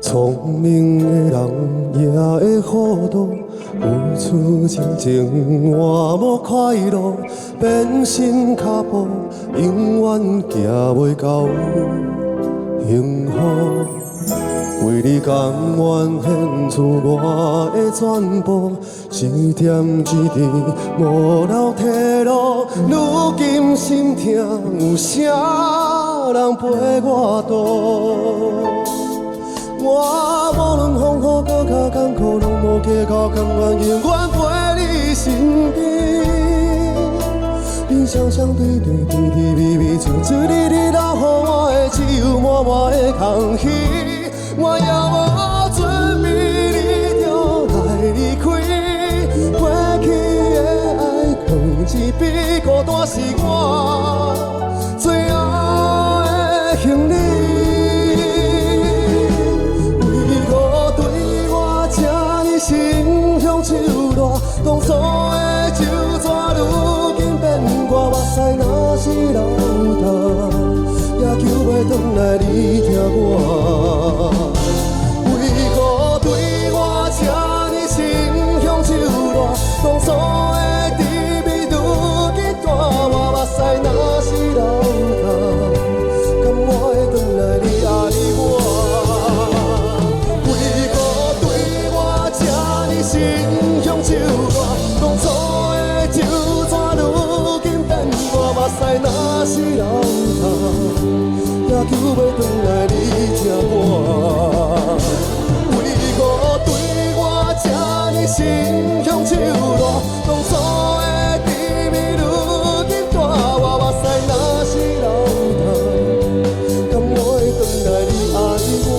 聪明的人也会糊涂，付出真情换无快乐，变心脚步，永远行袂到幸福。为你甘愿献出我的全部，一点一滴无留退路。如今心痛，有啥人陪我渡？我无论风雨搁较艰苦，拢无计较，甘愿永远陪你身边。你双双对对，甜甜蜜蜜，出出入入，留予我的只有满满的空虚。我也无准备，你就来离开。过去的爱，放一边，孤单是我最后的行李。为何对我这呢心胸手热？当初的酒泉，如今变我目屎若是流淌，也求袂转来你疼我。当初的甜蜜，如今带我目屎若是流淌，甘我会转来你爱我？为何对我这呢心胸手热？当初的酒泉，如今变我目屎若是流淌，也求袂转来你疼我？为何对我这呢心胸手热？当初的甜蜜，如今带我目屎若是流淌，甘我会转来你爱我？